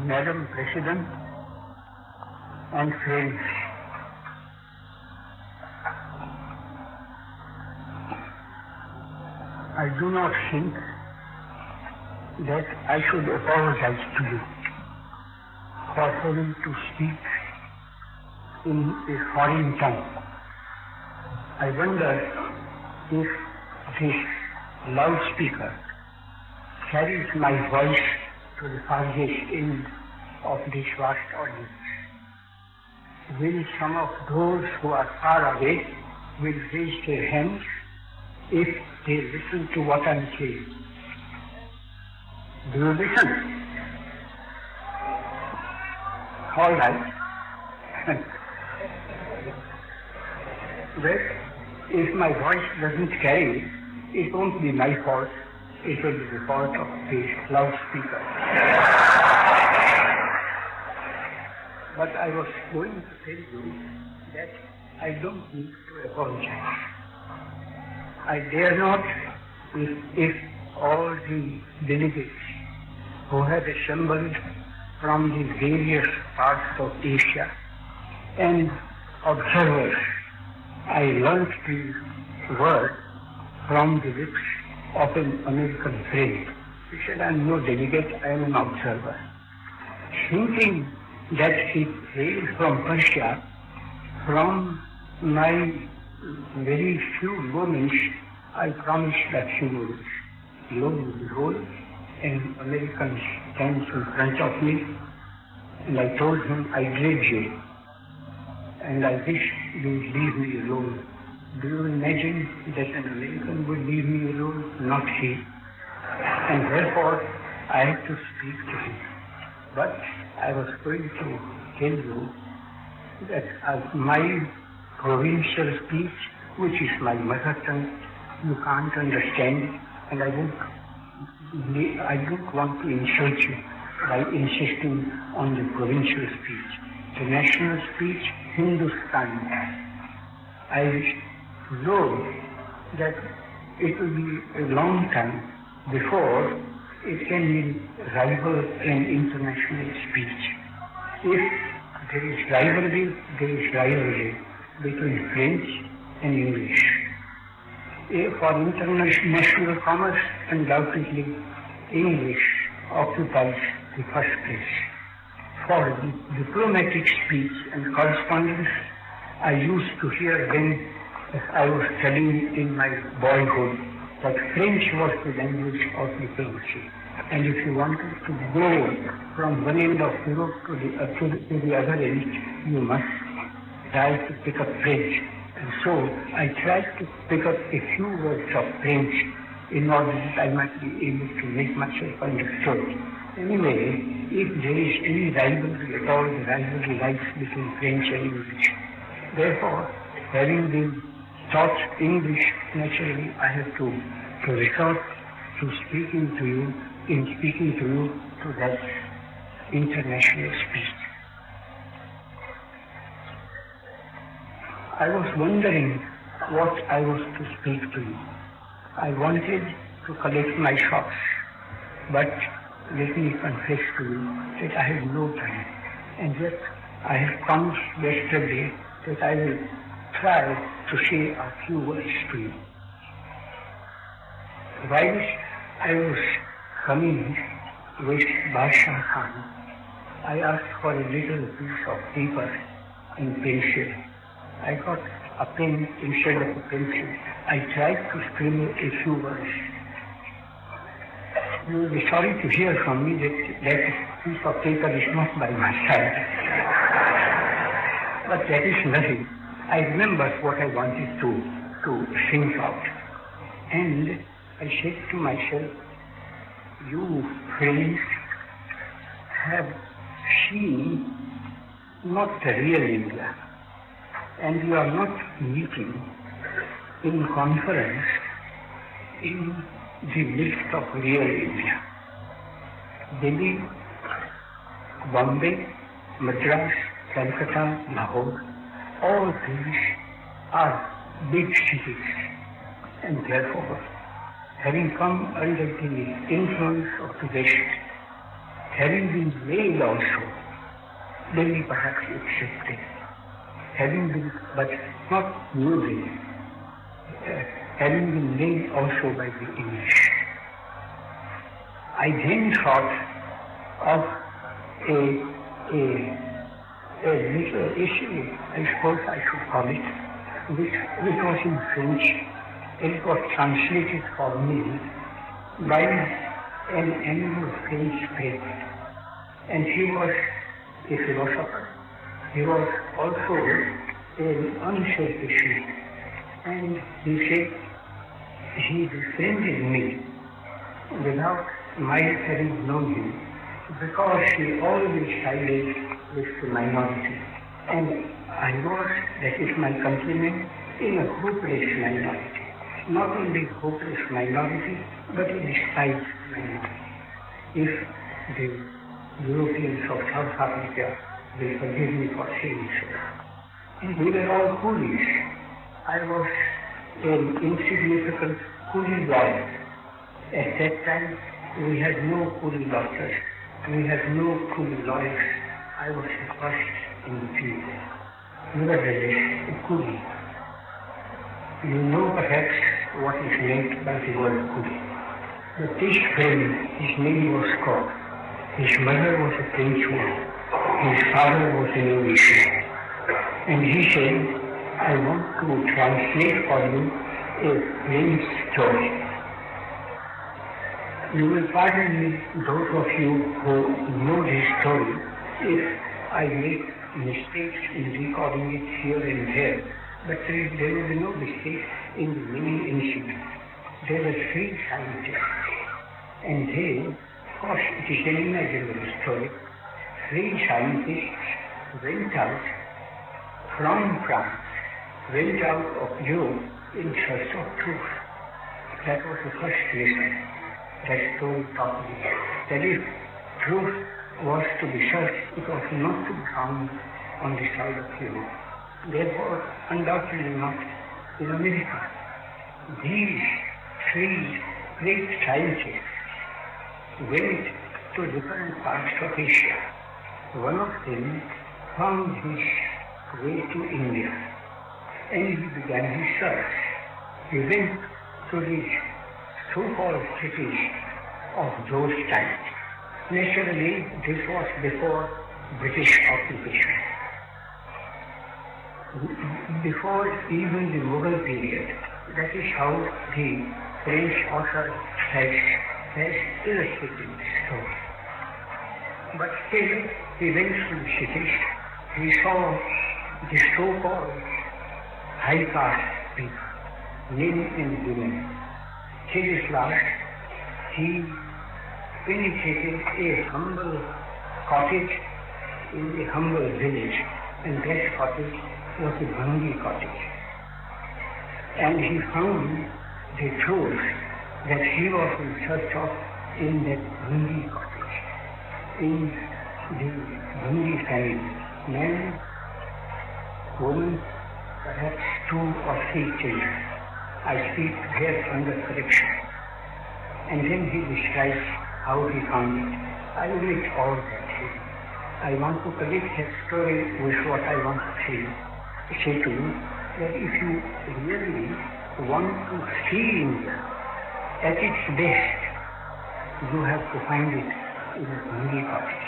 Madam President and friends, I do not think that I should apologize to you for having to speak in a foreign tongue. I wonder if this loudspeaker carries my voice to the farthest end of this vast audience. Will some of those who are far away will raise their hands if they listen to what I am saying? Do you listen? All right. Well, if my voice doesn't carry, it won't be my fault. It will be the fault of the loudspeaker. But I was going to tell you that I don't need to apologize. I dare not, if all the delegates who have assembled from the various parts of Asia and observers, I learnt the word from the lips of an American friend. He said, I am no delegate, I am an observer. Thinking that he hailed from Persia, from my very few moments, I promised that few moments. Lo and behold, an American stands in front of me, and I told him I dread you, and I wish you would leave me alone. Do you imagine that an American would leave me alone? Not he. And therefore, I had to speak to him. But I was going to tell you that my provincial speech, which is my mother tongue, you can't understand, and I don't want to insult you by insisting on the provincial speech. The national speech, Hindustan. I know that it will be a long time before it can rival an international speech. If there is rivalry between French and English. For international commerce, undoubtedly, English occupies the first place. For the diplomatic speech and correspondence, I used to hear when I was studying in my boyhood that French was the language of diplomacy. And if you wanted to go from one end of Europe to the other end, you must try to pick up French. And so I tried to pick up a few words of French in order that I might be able to make myself understood. Anyway, if there is any rivalry at all, the rivalry lies between French and English. Therefore, having been taught English, naturally I have to resort to speaking to you to that international speech. I was wondering what I was to speak to you. I wanted to collect my thoughts, but let me confess to you that I had no time, and yet I have promised yesterday that I will try to say a few words to you. While I was coming with Basha Khan, I asked for a little piece of paper and pencil. I got a pen instead of a pencil. I tried to scribble a few words. You will be sorry to hear from me that piece of paper is not by my side. But that is nothing. I remembered what I wanted to think out. And I said to myself, you friends have seen not the real India, and you are not meeting in conference in the midst of real India. Delhi, Bombay, Madras, Calcutta, Lahore, all these are big cities, and therefore, having come under the influence of the West, having been made also, they will perhaps accept it. Having been, but not using, having been made also by the English. I then thought of a little issue, I suppose I should call it, which was in French. It was translated for me by an eminent French priest, and he was a philosopher. He was also an unselfish man, and he said he befriended me without my having known him, because he always sided with the minority, and I was, that is my countrymen, in a hopeless minority. Not only hopeless minority, but a despised minority. If the Europeans of South Africa will forgive me for saying so. We were all coolies. I was an insignificant coolie boy. At that time, we had no coolie doctors. We had no coolie lawyers. I was the first in the field. Nevertheless, a coolie. You know perhaps what is meant by the word coolie. But this friend, his name was Scott. His mother was a French woman. His father was an Englishman. And he said, I want to translate for you a French story. You will pardon me, those of you who know this story, if I make mistakes in recording it here and there, but there will be no mistake in the many incidents. There were 3 scientists, and they, of course it is an imaginary story, 3 scientists went out from France, went out of Europe in search of truth. That was the first lesson that story taught me. That if truth was to be searched, it was not to be found on the side of Europe. Therefore, undoubtedly not in America. These 3 great scientists went to different parts of Asia. One of them found his way to India, and he began his search. He went to the so-called cities of those times. Naturally, this was before British occupation. Before even the Mughal period. That is how the French author has illustrated the story. But still, he went to the cities. He saw the so-called high caste people, men and women. Till at last, he penetrated a humble cottage in a humble village, and that cottage was a Bhangi cottage. And he found the truth that he was in search of in that Bhangi cottage, in the Bhangi family. Man, woman, perhaps 2 or 3 children. I speak here under correction. And then he describes how he found it. I omit all that here. I want to connect that story with what I want to say to you, that if you really want to see India at its best, you have to find it in a Bhangi cottage.